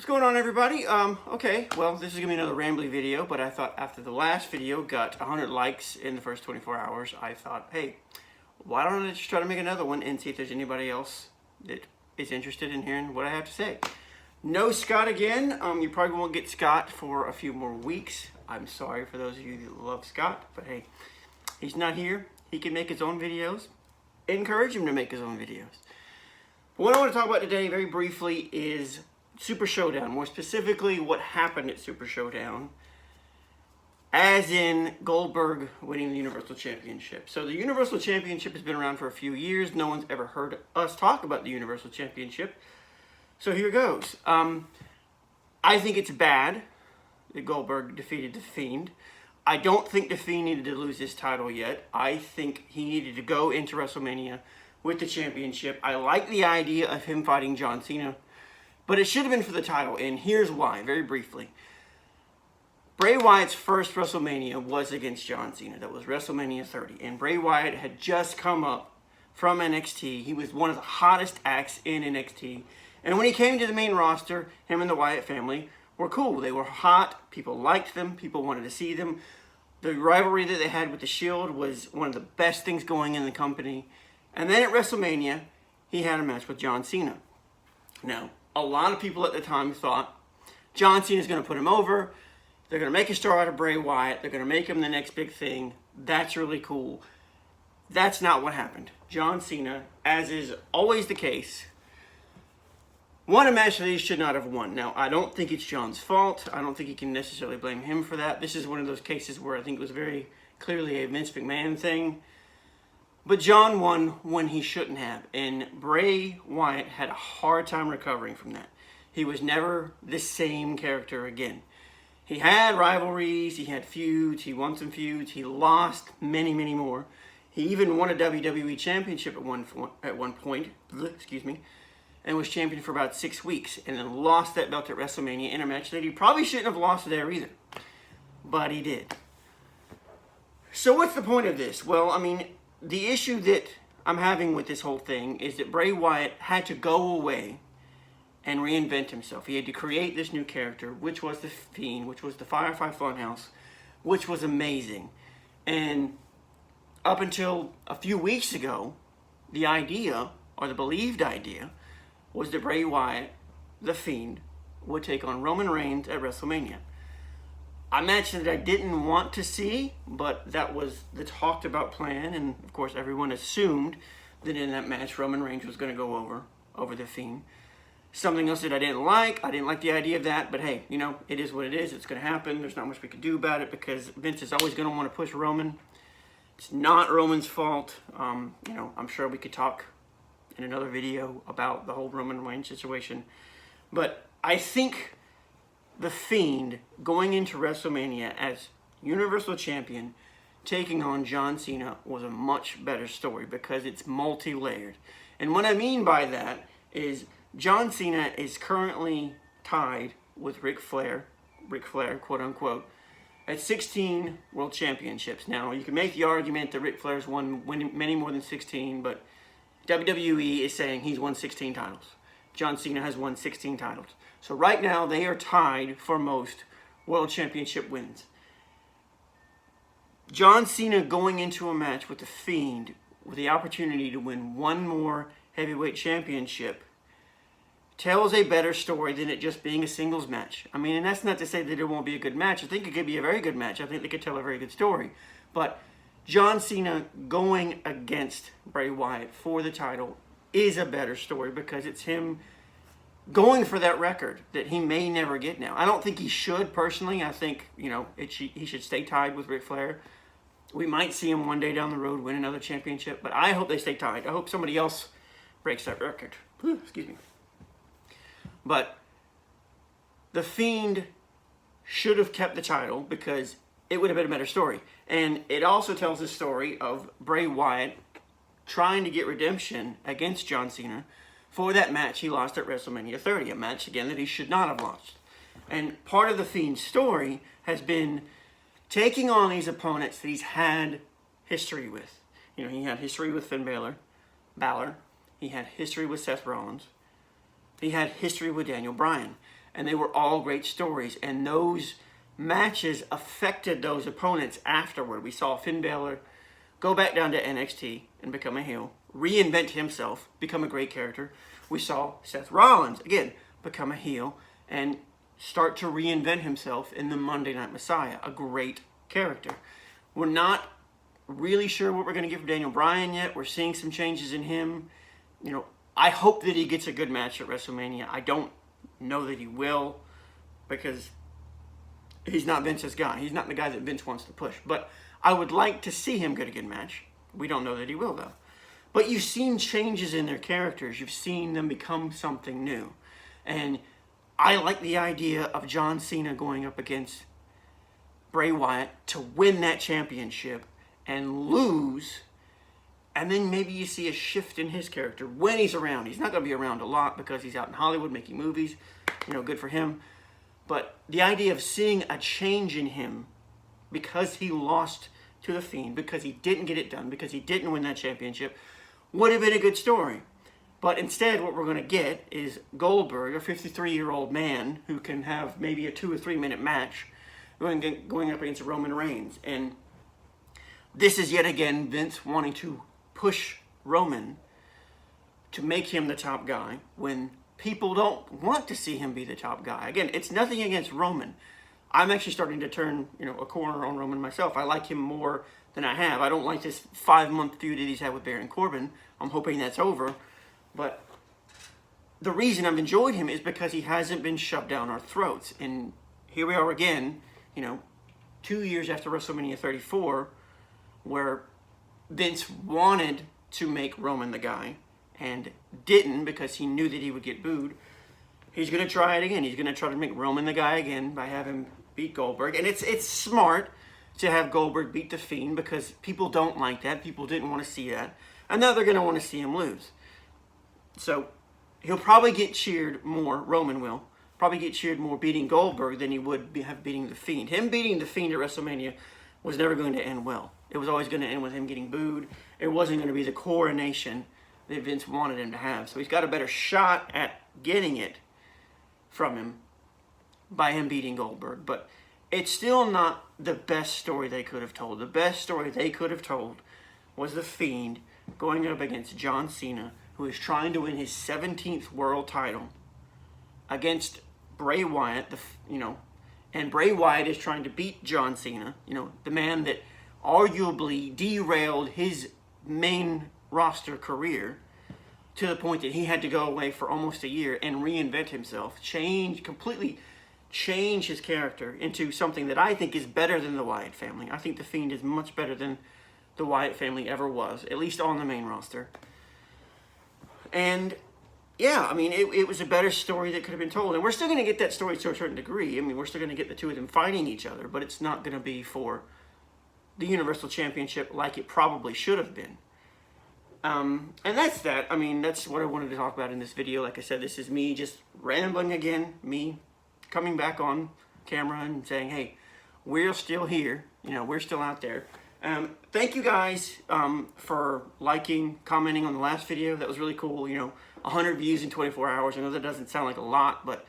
What's going on, everybody? Okay, well, this is gonna be another rambly video, but I thought after the last video got 100 likes in the first 24 hours, I thought, hey, why don't I just try to make another one and see if there's anybody else that is interested in hearing what I have to say. No Scott again. You probably won't get Scott for a few more weeks. I'm sorry for those of you that love Scott, but hey, he's not here. He can make his own videos. Encourage him to make his own videos. But what I want to talk about today, very briefly, is Super Showdown. More specifically, what happened at Super Showdown, as in Goldberg winning the Universal Championship. So the Universal Championship has been around for a few years. No one's ever heard us talk about the Universal Championship. So here goes. I think it's bad that Goldberg defeated the Fiend. I don't think the Fiend needed to lose his title yet. I think he needed to go into WrestleMania with the championship. I like the idea of him fighting John Cena, but it should have been for the title, and here's why, very briefly. Bray Wyatt's first WrestleMania was against John Cena. That was WrestleMania 30, and Bray Wyatt had just come up from NXT. He was one of the hottest acts in NXT, and when he came to the main roster, him and the Wyatt family were cool. They were hot. People liked them. People wanted to see them. The rivalry that they had with The Shield was one of the best things going in the company. And then at WrestleMania, he had a match with John Cena. Now, a lot of people at the time thought John Cena's going to put him over. They're going to make a star out of Bray Wyatt. They're going to make him the next big thing. That's really cool. That's not what happened. John Cena, as is always the case, won a match that he should not have won. Now, I don't think it's John's fault. I don't think you can necessarily blame him for that. This is one of those cases where I think it was very clearly a Vince McMahon thing. But John won when he shouldn't have, and Bray Wyatt had a hard time recovering from that. He was never the same character again. He had rivalries, he had feuds, he won some feuds, he lost many, many more. He even won a WWE Championship at one point, and was champion for about 6 weeks, and then lost that belt at WrestleMania in a match that he probably shouldn't have lost there either. But he did. So what's the point of this? Well, I mean, the issue that I'm having with this whole thing is that Bray Wyatt had to go away and reinvent himself. He had to create this new character, which was the Fiend, which was the Firefly Funhouse, which was amazing. And up until a few weeks ago, the idea, or the believed idea, was that Bray Wyatt, the Fiend, would take on Roman Reigns at WrestleMania. A match that I didn't want to see, but that was the talked about plan, and of course everyone assumed that in that match Roman Reigns was going to go over the Fiend. Something else that I didn't like the idea of that, but hey, you know, it is what it is. It's going to happen. There's not much we can do about it because Vince is always going to want to push Roman. It's not Roman's fault. You know, I'm sure we could talk in another video about the whole Roman Reigns situation, but I think the Fiend going into WrestleMania as Universal Champion, taking on John Cena, was a much better story because it's multi-layered. And what I mean by that is John Cena is currently tied with Ric Flair, quote unquote, at 16 World Championships. Now, you can make the argument that Ric Flair's won many more than 16, but WWE is saying he's won 16 titles. John Cena has won 16 titles. So right now, they are tied for most World Championship wins. John Cena going into a match with The Fiend with the opportunity to win one more heavyweight championship tells a better story than it just being a singles match. I mean, and that's not to say that it won't be a good match. I think it could be a very good match. I think they could tell a very good story. But John Cena going against Bray Wyatt for the title is a better story because it's him going for that record that he may never get now. I don't think he should, personally. I think, you know, he should stay tied with Ric Flair. We might see him one day down the road win another championship, but I hope they stay tied. I hope somebody else breaks that record. Excuse me. But the Fiend should have kept the title because it would have been a better story. And it also tells the story of Bray Wyatt trying to get redemption against John Cena for that match he lost at WrestleMania 30, a match, again, that he should not have lost. And part of the Fiend's story has been taking on these opponents that he's had history with. You know, he had history with Finn Balor. He had history with Seth Rollins. He had history with Daniel Bryan. and they were all great stories. And those matches affected those opponents afterward. We saw Finn Balor go back down to NXT and become a heel, reinvent himself, become a great character. We saw Seth Rollins, again, become a heel and start to reinvent himself in the Monday Night Messiah, a great character. We're not really sure what we're going to get from Daniel Bryan yet. We're seeing some changes in him. You know, I hope that he gets a good match at WrestleMania. I don't know that he will, because he's not Vince's guy. He's not the guy that Vince wants to push. But I would like to see him get a good match. We don't know that he will, though. But you've seen changes in their characters. You've seen them become something new. And I like the idea of John Cena going up against Bray Wyatt to win that championship and lose. And then maybe you see a shift in his character when he's around. He's not going to be around a lot because he's out in Hollywood making movies. You know, good for him. But the idea of seeing a change in him because he lost to the Fiend, because he didn't get it done, because he didn't win that championship, would have been a good story. But instead, what we're going to get is Goldberg, a 53-year-old man who can have maybe a 2 or 3 minute match going up against Roman Reigns. And this is yet again Vince wanting to push Roman to make him the top guy when people don't want to see him be the top guy. Again, it's nothing against Roman. I'm actually starting to turn, a corner on Roman myself. I like him more than I have. I don't like this 5-month feud that he's had with Baron Corbin. I'm hoping that's over. But the reason I've enjoyed him is because he hasn't been shoved down our throats. And here we are again, 2 years after WrestleMania 34, where Vince wanted to make Roman the guy and didn't because he knew that he would get booed. He's going to try it again. He's going to try to make Roman the guy again by having him beat Goldberg. And it's smart to have Goldberg beat The Fiend because people don't like that. People didn't want to see that. And now they're going to want to see him lose. So he'll probably get cheered more, Roman will, probably get cheered more beating Goldberg than he would have beating The Fiend. Him beating The Fiend at WrestleMania was never going to end well. It was always going to end with him getting booed. It wasn't going to be the coronation that Vince wanted him to have. So he's got a better shot at getting it from him by him beating Goldberg. But it's still not the best story they could have told. The best story they could have told was The Fiend going up against John Cena, who is trying to win his 17th world title against Bray Wyatt, and Bray Wyatt is trying to beat John Cena, the man that arguably derailed his main roster career to the point that he had to go away for almost a year and reinvent himself, completely change his character into something that I think is better than the Wyatt family. I think The Fiend is much better than the Wyatt family ever was, at least on the main roster. And yeah, it was a better story that could have been told. And we're still going to get that story to a certain degree. We're still going to get the two of them fighting each other, but it's not going to be for the Universal Championship like it probably should have been. And that's that. That's what I wanted to talk about in this video. Like I said, this is me just rambling again, me coming back on camera and saying, hey, we're still here. We're still out there. Thank you guys for liking, commenting on the last video. That was really cool. 100 views in 24 hours. I know that doesn't sound like a lot, but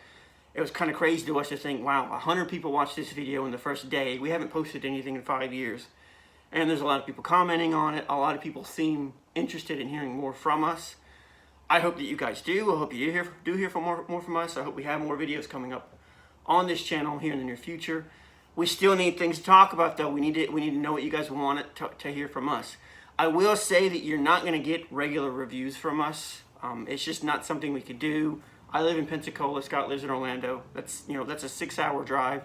it was kind of crazy to us to think, wow, 100 people watched this video in the first day. We haven't posted anything in 5 years. And there's a lot of people commenting on it. A lot of people seem interested in hearing more from us. I hope that you guys do. I hope you do hear more from us. I hope we have more videos coming up on this channel here in the near future. We still need things to talk about, though. We need to know what you guys want to hear from us. I will say that you're not going to get regular reviews from us. It's just not something we could do. I live in Pensacola. Scott lives in Orlando. That's a 6-hour drive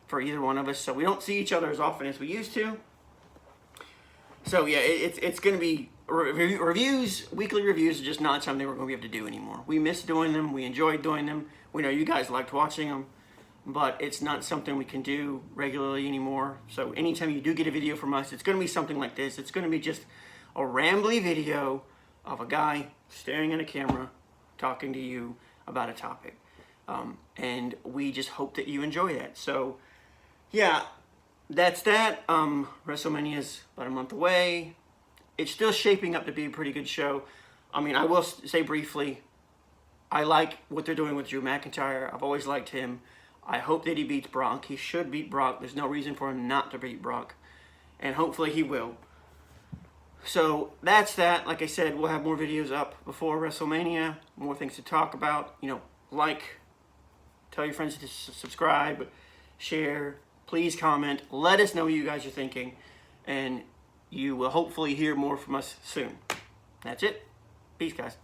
for either one of us. So we don't see each other as often as we used to. So yeah, it's going to be reviews. Weekly reviews are just not something we're going to be able to do anymore. We miss doing them. We enjoyed doing them. We know you guys liked watching them. But it's not something we can do regularly anymore. So anytime you do get a video from us, it's going to be something like this. It's going to be just a rambly video of a guy staring at a camera, talking to you about a topic. And we just hope that you enjoy that. So, yeah, that's that. WrestleMania is about a month away. It's still shaping up to be a pretty good show. I will say briefly, I like what they're doing with Drew McIntyre. I've always liked him. I hope that he beats Brock. He should beat Brock. There's no reason for him not to beat Brock. And hopefully he will. So that's that. Like I said, we'll have more videos up before WrestleMania. More things to talk about. You know, like, tell your friends to subscribe, share, please comment. Let us know what you guys are thinking. And you will hopefully hear more from us soon. That's it. Peace, guys.